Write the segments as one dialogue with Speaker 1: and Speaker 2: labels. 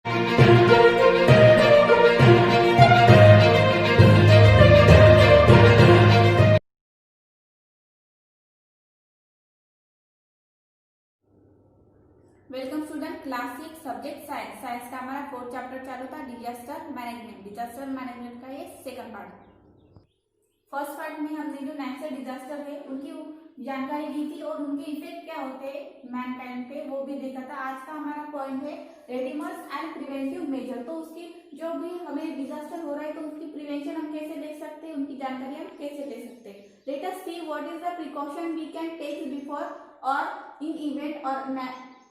Speaker 1: Welcome student, class 6 subject science. Science का हमारा 4th chapter चालू था, डिजास्टर मैनेजमेंट। डिजास्टर मैनेजमेंट का ये सेकंड पार्ट। फर्स्ट पार्ट में हमने जो नेचुरल डिजास्टर है उनकी जानकारी दी थी और उनके इफेक्ट क्या होते हैं मैनकाइंड पे, वो भी देखा था। आज का हमारा पॉइंट है रेडिमर्स एंड प्रिवेंटिव मेजर। तो उसकी जो भी हमें डिजास्टर हो रहा है तो उसकी प्रिवेंशन हम कैसे ले सकते हैं, उनकी जानकारी हम कैसे ले सकते हैं। Let us see what is the precaution we can take before or in event or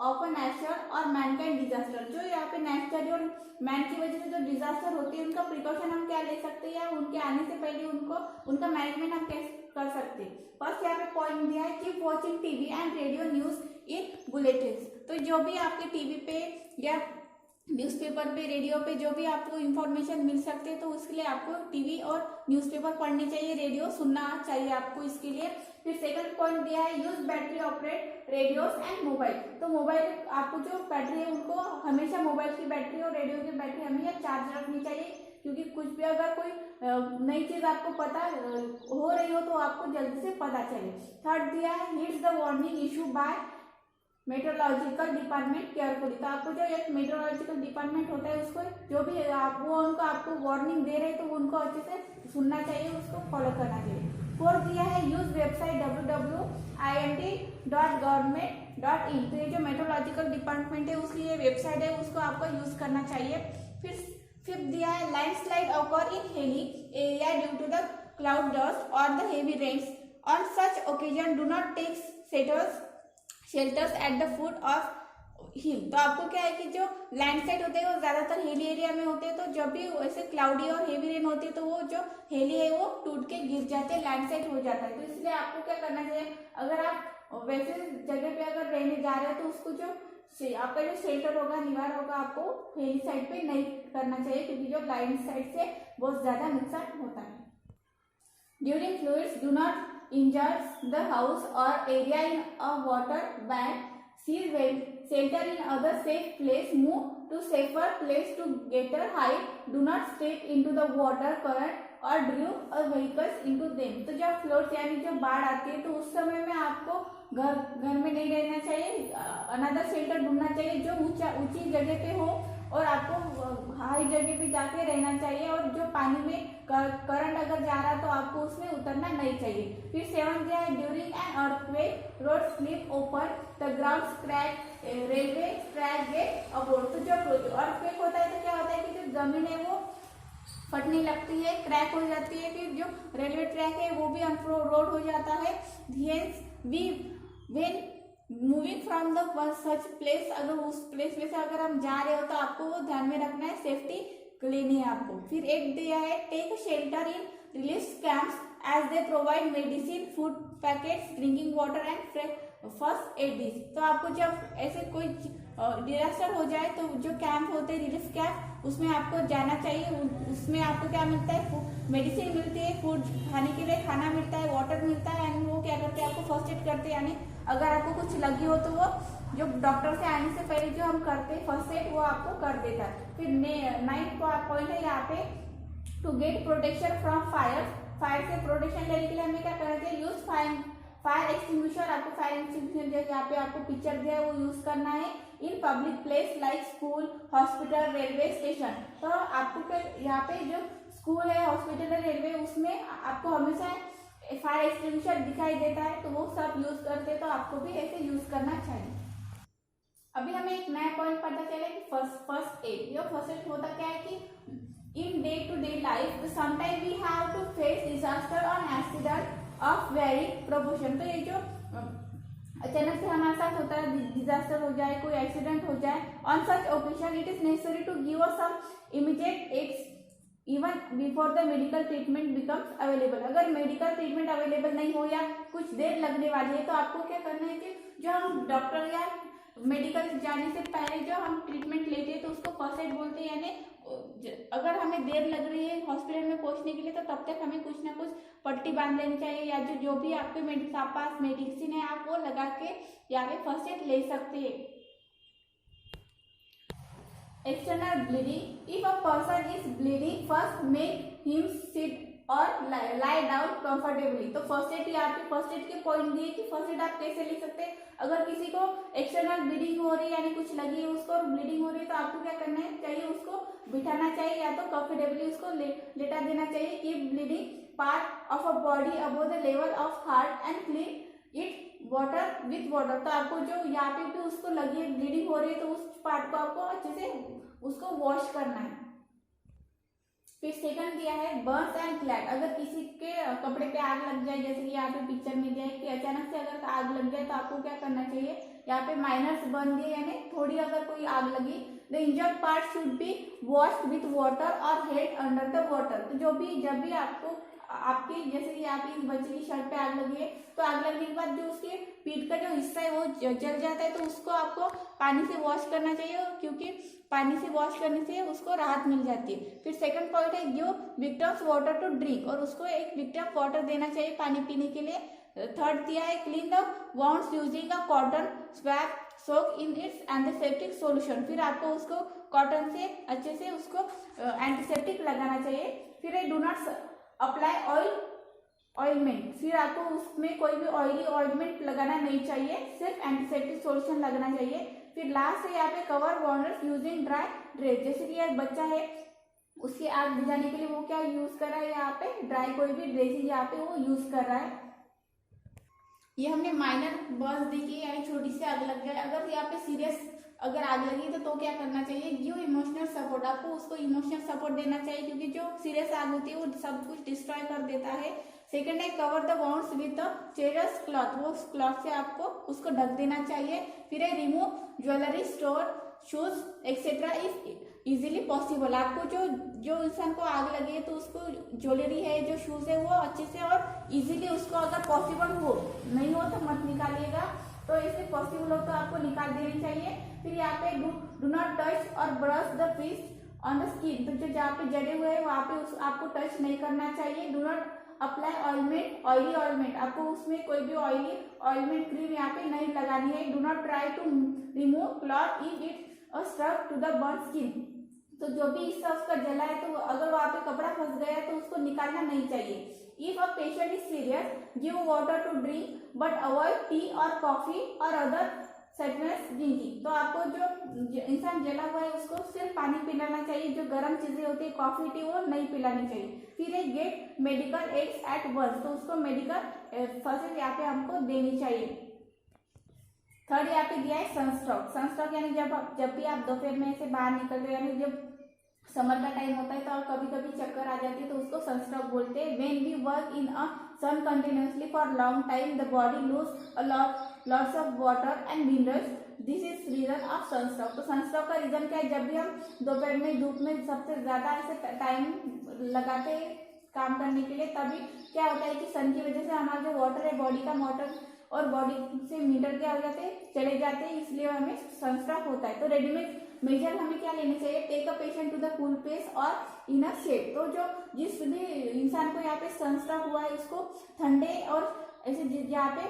Speaker 1: of a natural or mankind disaster. जो यहाँ पे नेचुरल और मैन की वजह से जो डिजास्टर होती है उनका प्रिकॉशन हम क्या ले सकते हैं या उनके आने से पहले उनका मैनेजमेंट हम कैसे कर सकते हैं। फर्स्ट यहाँ पे पॉइंट दिया है keep watching TV and radio news in bulletins. तो जो भी आपके टीवी पे या न्यूज़पेपर पे, रेडियो पे जो भी आपको इंफॉर्मेशन मिल सकते हैं तो उसके लिए आपको टीवी और न्यूज़पेपर पढ़ने चाहिए, रेडियो सुनना चाहिए आपको इसके लिए। फिर सेकंड पॉइंट दिया है use battery operate radios and mobile. तो मोबाइल आपको जो बैटरी है उनको हमेशा मोबाइल की बैटरी और रेडियो की बैटरी हमेशा चार्ज रखनी चाहिए, क्योंकि कुछ भी अगर कोई नई चीज आपको पता हो रही हो तो आपको जल्दी से पता चले। थर्ड दिया है heeds the warning issue by meteorological department carefully. तो आपको जो एक मेट्रोलॉजिकल डिपार्टमेंट होता है उसको जो भी वो उनको आपको वार्निंग दे रहे हैं तो उनको अच्छे से सुनना चाहिए, उसको फॉलो करना चाहिए। फोर्थ दिया है यूज वेबसाइट www.ind.government.in। तो ये जो मेट्रोलॉजिकल डिपार्टमेंट है उसकी ये वेबसाइट है, उसको आपको यूज करना चाहिए। फिर फिफ्थ दिया है landslide occur in hilly area due to the cloud dust और the heavy rains on such occasion do not take shelters at the foot of hill. तो आपको क्या है कि जो लैंडस्लाइड होते हैं वो ज्यादातर हिली एरिया में होते हैं, तो जब भी ऐसे क्लाउडी और हेवी रेन होती है तो वो जो हेली है वो टूट के गिर जाते हैं, लैंडस्लाइड हो जाता है। तो इसलिए आपको क्या करना चाहिए, अगर आप वैसे जगह पे अगर रहने जा रहे हैं तो उसको जो आपका जो शेल्टर होगा, निवार होगा, आपको हेली साइड पे नहीं करना चाहिए, क्योंकि जो लैंडस्लाइड से बहुत ज्यादा नुकसान होता है। During fluids do not injures the house or area in a water bank. Seek shelter in other safe place. Move to safer place to greater height. Do not step into the water current or drive a vehicles into them. तो जब float यानी जब बाढ़ आती है तो उस समय में आपको घर में नहीं रहना चाहिए, अनदर शेल्टर ढूंढना चाहिए जो ऊंची जगह पे हो और आपको हाई जगह पे जाके रहना चाहिए। और जो पानी में करंट अगर जा रहा है तो आपको उसमें उतरना नहीं चाहिए। फिर सेवन दिया है during an earthquake road slip open the ground crack railway track get aboard. तो जब अर्थक्वेक होता है तो क्या होता है कि जो जमीन है वो फटने लगती है, क्रैक हो जाती है, फिर जो रेलवे ट्रैक है वो भी अनरोड हो जाता है। When moving from the such place, अगर उस प्लेस में से अगर हम जा रहे हो तो आपको वो ध्यान में रखना है, सेफ्टी लेनी है आपको। फिर एक दिया है take shelter in relief camps as they provide medicine food packets drinking water and first aid this. तो आपको जब ऐसे कोई डिजास्टर हो जाए तो जो कैंप होते हैं रिलीफ कैंप, उसमें आपको जाना चाहिए। उसमें आपको क्या मिलता है, मेडिसिन मिलती है, फूड खाने के लिए खाना मिलता है, वाटर मिलता है, एंड वो क्या करते हैं आपको फर्स्ट एड करते हैं, यानी अगर आपको कुछ लगी हो तो वो जो डॉक्टर से आने से पहले जो हम करते हैं फर्स्ट एड वो आपको कर देता है। फिर 9th पॉइंट है यहाँ पे to get protection from fire. Fire से प्रोटेक्शन लेने के लिए हमें क्या करना चाहिए, यूज फायर एक्सटिंग्विशर। आपको फायर एक्सटिंग्विशर जैसे यहाँ पे आपको पिक्चर दिया है वो यूज करना है in public place like school hospital railway station. तो आपको यहाँ पे जो स्कूल है, हॉस्पिटल है, रेलवे, उसमें आपको हमेशा फायर एक्सटिंग्विशर दिखाई देता है, तो वो सब यूज करते हैं, तो आपको भी ऐसे यूज करना चाहिए। अभी हमें एक नया पॉइंट पता चला कि फर्स्ट एड। ये फर्स्ट एड होता क्या है कि in day to day life sometime we have to face disaster or accident of very proportion. तो ये जो अचानक से हमारे साथ होता है, डिजास्टर हो जाए, कोई एक्सीडेंट हो जाए, on such occasion it is necessary to give us some immediate aids even before the medical treatment becomes available. अगर मेडिकल ट्रीटमेंट अवेलेबल नहीं हो या कुछ देर लगने वाली है तो आपको क्या करना है कि जो हम डॉक्टर या मेडिकल जाने से पहले जो हम ट्रीटमेंट लेते हैं तो उसको फर्स्ट एड बोलते हैं। यानी अगर हमें देर लग रही है हॉस्पिटल में पहुंचने के लिए तो तब तक हमें कुछ ना कुछ पट्टी बांध लेनी चाहिए, या जो भी आपके पास मेडिसिन है आप वो लगा के यहाँ पे फर्स्ट एड ले सकते हैं। external bleeding. If a person is bleeding, first make him sit और lie down comfortably. तो फर्स्ट एड यहाँ पे फर्स्ट एड के पॉइंट दिए कि फर्स्ट एड आप कैसे लिख सकते हैं. अगर किसी को एक्सटर्नल ब्लीडिंग हो रही है यानी कुछ लगी है उसको और ब्लीडिंग हो रही है तो आपको क्या करना है चाहिए, उसको बिठाना चाहिए या तो कंफर्टेबली उसको लेटा देना चाहिए. Keep bleeding part of a body above the level of heart and clean it water with water. तो आपको जो यहाँ पे भी उसको लगी है ब्लीडिंग हो रही है तो उस पार्ट को आपको अच्छे से उसको वॉश करना है. फिर सेकंड दिया है बर्न्स एंड फ्लैट. अगर किसी के कपड़े पे आग लग जाए, जैसे कि यहाँ पे पिक्चर में दिया है कि अचानक से अगर आग लग जाए तो आपको क्या करना चाहिए. यहाँ पे माइनर्स बर्न दिए यानी थोड़ी अगर कोई आग लगी, the injured part should be washed with water और हेड अंडर द वाटर. तो जब भी आपको आपकी जैसे कि आप इस बच्चे की शर्ट पे आग लगी है तो आग लगने के बाद जो उसके पीठ का जो हिस्सा है वो जल जाता है तो उसको आपको पानी से वॉश करना चाहिए, क्योंकि पानी से वॉश करने से उसको राहत मिल जाती है. फिर सेकंड पॉइंट है give victims water to drink, और उसको एक विक्टिम वाटर देना चाहिए पानी पीने के लिए. थर्ड दिया है clean the wounds using a cotton swap soak in its antiseptic solution. फिर आपको उसको कॉटन से अच्छे से उसको एंटीसेप्टिक लगाना चाहिए. फिर है डू नॉट अप्लाई ऑयलमेंट. फिर आपको उसमें कोई भी ऑयली ऑयलमेंट लगाना नहीं चाहिए, सिर्फ एंटीसेप्टिक सॉल्यूशन लगना चाहिए. फिर लास्ट है यहाँ पे cover wounds using dry dress. जैसे कि एक बच्चा है उसकी आग बुझाने के लिए वो क्या यूज कर रहा है, यहाँ पे ड्राई कोई भी ड्रेसिंग यहाँ पे वो यूज कर रहा है. ये हमने माइनर बर्न्स देखी यानी छोटी सी आग लग जाए. अगर यहाँ पे सीरियस अगर आग लगी तो क्या करना चाहिए, गिव इमोशनल सपोर्ट. आपको उसको इमोशनल सपोर्ट देना चाहिए क्योंकि जो सीरियस आग होती है वो सब कुछ डिस्ट्रॉय कर देता है. सेकंड है cover the wounds with the चेरस क्लॉथ. वो क्लॉथ से आपको उसको ढक देना चाहिए. फिर है remove jewellery store shoes etcetera if easily possible. आपको जो इंसान को आग लगे तो उसको ज्वेलरी है जो शूज है वो अच्छे से और इजीली उसको अगर पॉसिबल हो, नहीं हो तो मत निकालिएगा, तो इससे पॉसिबल हो तो आपको निकाल देनी चाहिए. फिर यहाँ पे do not touch or brush the piece on the skin. तो जो जहाँ पे जड़े हुए हैं वहाँ पे आपको टच नहीं करना चाहिए. Do not apply oily ऑयलमेंट. आपको उसमें कोई भी ऑयली ऑयलमेंट क्रीम यहाँ पे नहीं लगानी है. Do not try to remove cloth if it stuck to the burn skin. तो जो भी इससे उसका जला है तो अगर वहाँ पे कपड़ा फंस गया है तो उसको निकालना नहीं चाहिए. If a patient is serious give water to drink but avoid tea or coffee or other sadness drinking. तो आपको जो इंसान जला हुआ है उसको सिर्फ पानी पिलाना चाहिए, जो गर्म चीजें होती है कॉफी टी वो नहीं पिलानी चाहिए. फिर है get medical aids at once. तो उसको मेडिकल फर्स्ट यहाँ पे हमको देनी चाहिए. थर्ड यहाँ पे दिया है सनस्ट्रोक. सनस्ट्रोक यानी जब भी आप दोपहर में से बाहर निकलते हो यानी जब समर का टाइम होता है तो कभी कभी चक्कर आ जाती है तो उसको सनस्ट्रोक बोलते हैं. When we work in a sun continuously for long time the body lose a lots of water and minerals. This is reason of sunstroke. तो सनस्ट्रोक का रीजन क्या है, जब भी हम दोपहर में धूप में सबसे ज्यादा ऐसे टाइम लगाते हैं काम करने के लिए तभी क्या होता है कि सन की वजह से हमारा जो वाटर है बॉडी का वाटर और बॉडी से मीटर क्या हो जाते हैं चले जाते हैं, इसलिए हमें सनस्ट्रोक होता है. तो रेडीमेड मेजर हमें क्या लेने चाहिए, take a patient to the cool place or in a shade. तो जो जिस भी इंसान को यहाँ पे सनस्ट्रोक हुआ है उसको ठंडे और ऐसे जहाँ पे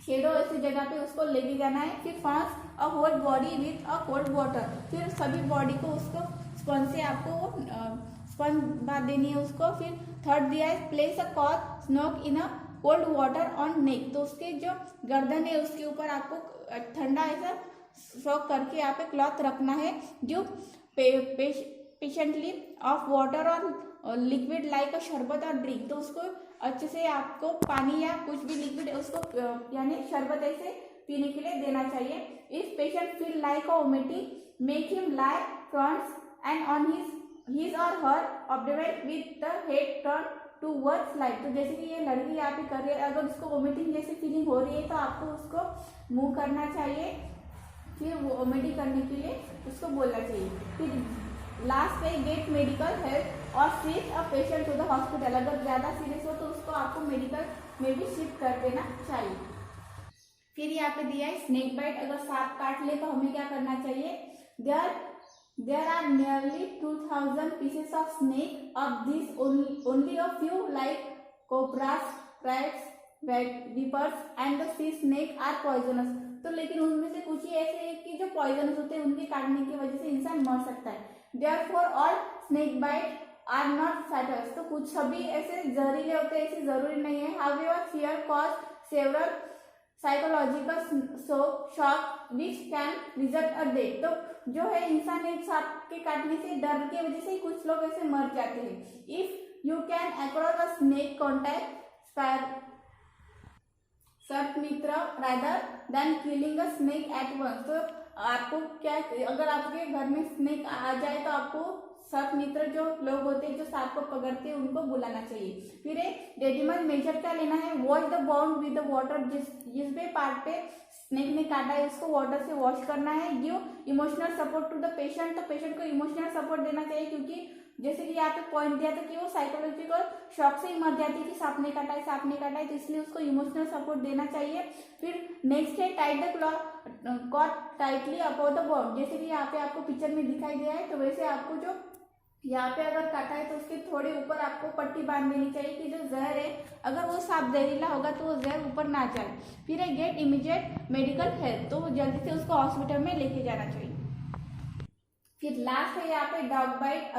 Speaker 1: शेडो ऐसी जगह पे उसको लेके जाना है. फिर first a whole body with a cold water. फिर सभी बॉडी को उसको स्पंज से आपको स्पंज बांध देनी है उसको. फिर थर्ड दिया है प्लेस अ क्लॉथ स्नोक in a cold water on neck. तो उसके जो गर्दन है उसके ऊपर आपको ठंडा ऐसा स्ट्रोक करके यहाँ पे क्लॉथ रखना है. जो पेशेंटली ऑफ वाटर और लिक्विड लाइक अ शरबत और ड्रिंक. तो उसको अच्छे से आपको पानी या कुछ भी लिक्विड उसको यानी शरबत ऐसे पीने के लिए देना चाहिए. If patient feel like a vomiting make him lie front and on his or her abdomen with the head turn towards light. तो जैसे कि ये लड़की यहाँ पे कर रही है, अगर उसको वोमिटिंग जैसी फीलिंग हो रही है तो आपको उसको मूव करना चाहिए. फिर वोमिटिंग करने के लिए उसको बोलना चाहिए. फिर लास्ट पे get medical help or shift a patient to the hospital. अगर ज़्यादा सीरियस हो तो उसको आपको मेडिकल में भी शिफ्ट कर देना चाहिए. फिर यहाँ पे दिया है स्नेक बाइट. अगर सांप काट ले तो हमें क्या करना चाहिए. There are nearly 2000 pieces of snake. Of these, only a few like cobras, rats, vipers and the sea snake are poisonous. तो लेकिन उनमें से कुछ ही ऐसे हैं कि जो पॉइजनस होते हैं, उनके काटने की वजह से इंसान मर सकता है। Therefore all snake bite are not fatals, तो कुछ सभी ऐसे जहरीले होते हैं, ऐसे जरूरी नहीं है। However fear cause several psychological shock which can result a death, तो जो है इंसान एक सांप के काटने से डर की वजह से कुछ लोग ऐसे मर जाते हैं। If you can across a snake contact सर्प मित्र rather than killing a snake at once, तो आपको क्या, अगर आपके घर में स्नेक आ जाए तो आपको सर्प मित्र जो लोग होते हैं जो सांप को पकड़ते हैं उनको बुलाना चाहिए। फिर रेडिमल मेजर क्या लेना है, wash the bound with the water, जिस भी पार्ट पे स्नेक ने काटा है उसको वाटर से वॉश करना है। Give emotional support to the patient, तो पेशेंट को इमोशनल सपोर्ट देना चाहिए, क्योंकि जैसे कि यहाँ पे पॉइंट दिया था कि वो साइकोलॉजिकल शॉक से ही मर जाती है कि सांप ने काटा है, सांप ने काटा है, तो इसलिए उसको इमोशनल सपोर्ट देना चाहिए। फिर नेक्स्ट है tight the cot tightly about the bound, जैसे कि यहाँ पे आपको पिक्चर में दिखाई दिया है, तो वैसे आपको जो यहाँ पे अगर काटा है तो उसके थोड़े ऊपर आपको पट्टी बांध देनी चाहिए कि जो जहर है अगर वो सांप जहरीला होगा तो वो जहर ऊपर ना जाए। फिर है गेट इमीडिएट मेडिकल हेल्प, तो जल्दी से उसको हॉस्पिटल में लेके जाना चाहिए। फिर लास्ट है यहाँ पे डॉग बाइट,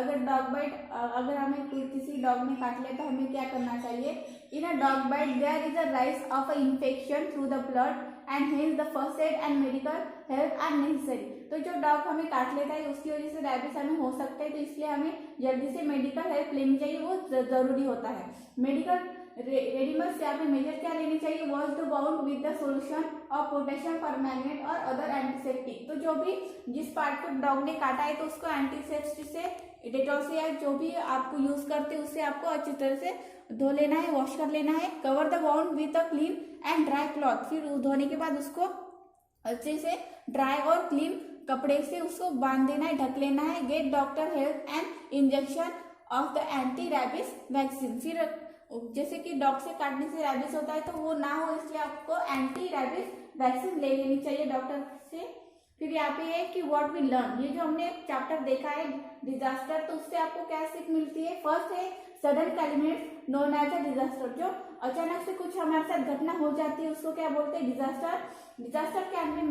Speaker 1: अगर हमें किसी डॉग ने काट लिया तो हमें क्या करना चाहिए। In a dog bite there is a rise of a infection through the blood and hence the first aid and medical help are necessary, तो जो डॉग हमें काट लेता है उसकी वजह से रैबिस हमें हो सकता है, तो इसलिए हमें जल्दी से मेडिकल हेल्प लेनी चाहिए, वो जरूरी होता है। मेडिकल रेडिमल्स यहाँ पे मेजर क्या लेनी चाहिए, wash the bound with the solution of potassium permanganate और अदर एंटीसेप्टिक, तो जो भी जिस पार्ट को डॉग ने काटा है तो उसको एंटीसेप्टिक से डेटॉल से या जो भी आपको यूज करते हैं उससे आपको अच्छी तरह से धो लेना है, वॉश कर लेना है। Cover the bound with a clean and dry cloth, फिर धोने के बाद उसको अच्छे से ड्राई और क्लीन कपड़े से उसको बांध देना है, ढक लेना है। Get doctor help and injection of the anti rabies vaccine, फिर जैसे कि डॉग से काटने से रैबिस होता है तो वो ना हो इसलिए आपको एंटी रैबिस वैक्सीन ले लेनी चाहिए डॉक्टर से। फिर यहाँ पे है कि व्हाट वी लर्न, ये जो हमने चैप्टर देखा है डिजास्टर, तो उससे आपको क्या सीख मिलती है। फर्स्ट है sudden calamities known as a disaster, जो अचानक से कुछ हमारे साथ घटना हो जाती है उसको क्या बोलते हैं, डिजास्टर। डिजास्टर क्या है,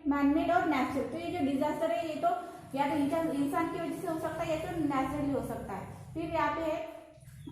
Speaker 1: मैनमेड और नेचुरल, तो ये जो डिजास्टर है ये तो या तो इंसान की वजह से हो सकता है या तो नेचुरली हो सकता है। फिर यहाँ पे है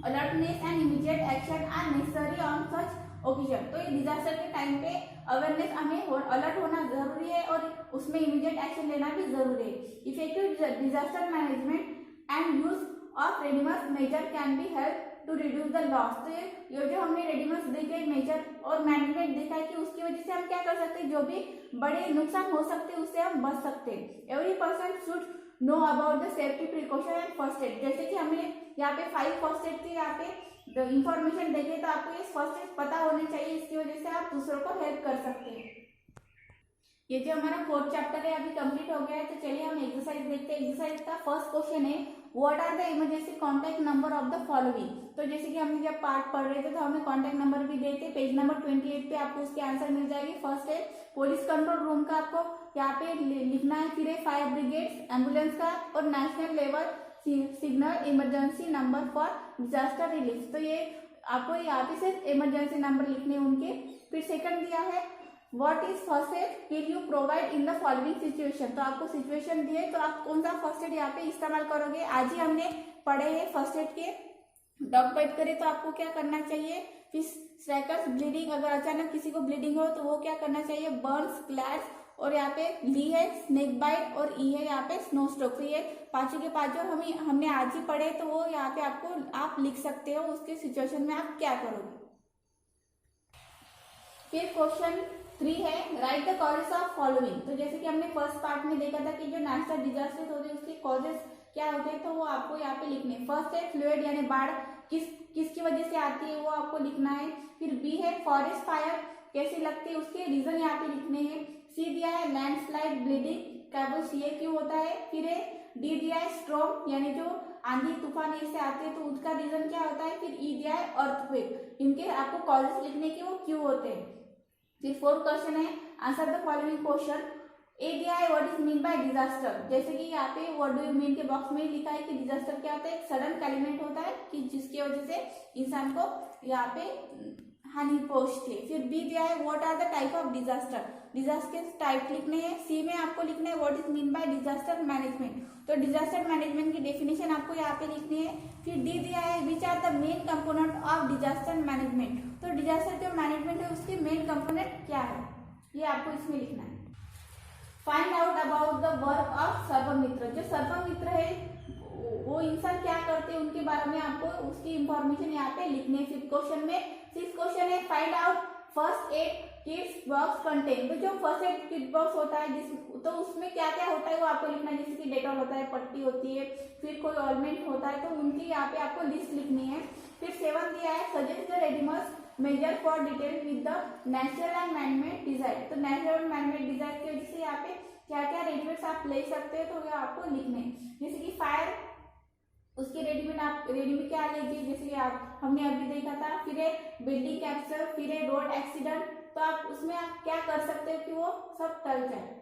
Speaker 1: alertness and immediate action are necessary on such occasion, तो ये डिजास्टर के टाइम पे अवेयरनेस हमें अलर्ट होना जरूरी है और उसमें इमीडिएट एक्शन लेना भी जरूरी है। Effective disaster management and use of readiness measure can be help to reduce the loss, तो ये जो हमने रेडिमस देखे मेजर और मैनेजमेंट देखा है कि उसकी वजह से हम क्या कर सकते हैं, जो भी बड़े नुकसान हो सकते हैं उससे हम बच सकते हैं। Every person should know about the safety precaution and first add, जैसे कि हमें यहाँ पे 5 फर्स्ट एड के यहाँ पे इंफॉर्मेशन देखे तो आपको ये फर्स्ट एड पता होनी चाहिए, इसकी वजह से आप दूसरों को हेल्प कर सकते हैं। ये जो हमारा 4th चैप्टर है अभी कंप्लीट हो गया है, तो चलिए हम एक्सरसाइज देखते हैं। एक्सरसाइज का फर्स्ट क्वेश्चन है what are the emergency contact number of the following, तो जैसे कि हमने जब पार्ट पढ़ रहे थे तो हमें कॉन्टैक्ट नंबर भी देते, पेज नंबर 28 पे आपको उसके आंसर मिल जाएगी। फर्स्ट है पुलिस कंट्रोल रूम का आपको यहाँ पे लिखना है, फिर है फायर ब्रिगेड एम्बुलेंस का और national level signal emergency number for disaster relief, तो ये आपको यहाँ पे सिर्फ इमरजेंसी नंबर लिखने उनके। फिर सेकंड दिया है what is first aid will you provide in the following situation, तो आपको सिचुएशन दिए तो आप कौन सा फर्स्ट एड यहाँ पे इस्तेमाल करोगे। आज ही हमने पढ़े हैं फर्स्ट एड के, डॉग बाइट करे तो आपको क्या करना चाहिए, फिर स्ट्रैकर्स ब्लीडिंग, अगर अचानक किसी को ब्लीडिंग हो तो वो क्या करना चाहिए, बर्न्स क्लैट्स, और यहाँ पे ली है स्नेक बाइट और ई है यहाँ पे स्नो स्ट्रोक, तो ये पांचों के पांचों हमने आज ही पढ़े, तो वो यहाँ पे आपको आप लिख सकते हो उसके सिचुएशन में आप क्या करोगे। फिर क्वेश्चन 3 है right the causes of following, तो जैसे कि हमने फर्स्ट पार्ट में देखा था कि जो नेचुरल डिजास्टर होते हैं उसके कॉजेस क्या होते हैं, तो वो आपको यहाँ पे लिखने। फर्स्ट है फ्लूइड यानी बाढ़ किसकी वजह से आती है वो आपको लिखना है। फिर बी है फॉरेस्ट फायर कैसे लगती है उसके रीजन यहाँ पे लिखने हैं। सी दिया है लैंडस्लाइड ब्लीडिंग कैबल सी क्यों होता है। फिर है डी दिया है स्ट्रॉम यानी जो आंधी तूफान इससे आते हैं तो उसका रीजन क्या होता है। फिर ई दिया है अर्थक्वेक, इनके आपको कॉजेस लिखने के वो क्यों होते हैं। फिर 4th क्वेश्चन है आंसर द फॉलोइंग क्वेश्चन। ए दिया है what is mean by disaster, जैसे कि यहाँ पे व्हाट डू यू मीन के बॉक्स में लिखा है कि डिजास्टर क्या होता है, एक सडन एलिमेंट होता है कि जिसकी वजह से इंसान को यहाँ पे हानि पहुंचती है। फिर बी दिया है what are the type of disaster, disaster के टाइप लिखने हैं। सी में आपको लिखना है what is mean by disaster management, तो डिजास्टर मैनेजमेंट की डेफिनेशन आपको यहाँ पे लिखनी है। फिर डी दिया है which are the main component of disaster management, तो डिजास्टर जो मैनेजमेंट है उसके मेन कंपोनेंट क्या है, ये आपको इसमें लिखना है। Find out about the work of Sarvamitra, जो सर्वमित्र है वो इंसान क्या करते हैं उनके बारे में आपको उसकी इंफॉर्मेशन यहाँ पे लिखने है। फिफ्थ क्वेश्चन में 6th क्वेश्चन है find out first aid kits box contain, तो जो फर्स्ट एड किट बॉक्स होता है तो उसमें क्या क्या होता है वो आपको लिखना है, जैसे कि डेटॉल होता है, पट्टी होती है, फिर कोई ऑइंटमेंट होता है, तो उनकी यहाँ पे आपको लिस्ट लिखनी है। फिर 7 दिया है suggest the readymade measure for detail with the natural and manmade design, तो नेचुरल एंड मैनमेड डिजाइन की वजह से यहाँ पे क्या क्या रेडीमेड्स आप ले सकते हैं तो ये आपको लिखने हैं। जैसे कि फायर उसके रेडीमेड आप रेडीमेड क्या लीजिए, जैसे कि आप हमने अभी देखा था। फिर है बिल्डिंग कैप्चर, फिर है रोड एक्सीडेंट, तो आप उसमें आप क्या कर सकते हो कि वो सब टल जाए।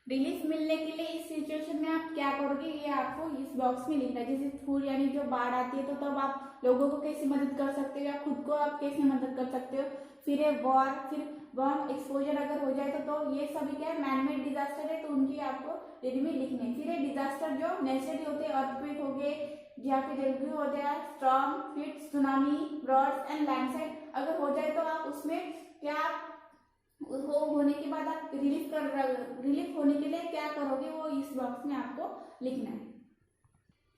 Speaker 1: रिलीफ मिलने के लिए इस सिचुएशन में आप क्या करोगे ये आपको इस बॉक्स में लिखना है। जैसे फूड यानी जो बाढ़ आती है तो तब आप लोगों को कैसे मदद कर सकते हो या खुद को आप कैसे मदद कर सकते हो। फिर है वॉर, फिर बॉम्ब एक्सपोजर अगर हो जाए तो ये सभी क्या है मैनमेड डिजास्टर है, तो उनकी आपको रेडीमेड लिखने। फिर है डिजास्टर जो नेचुरली होते हैं, अर्थक्वेक हो गए, जहाँ पे जलवायु हो गया, स्टॉर्म, फिर सुनामी, फ्लड्स एंड लैंडस्लाइड अगर हो जाए तो आप उसमें क्या वो होने के बाद आप रिलीफ होने के लिए क्या करोगे वो इस बॉक्स में आपको लिखना है।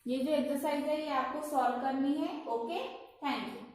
Speaker 1: ये जो एक्सरसाइज है ये आपको सॉल्व करनी है। Okay, thank you.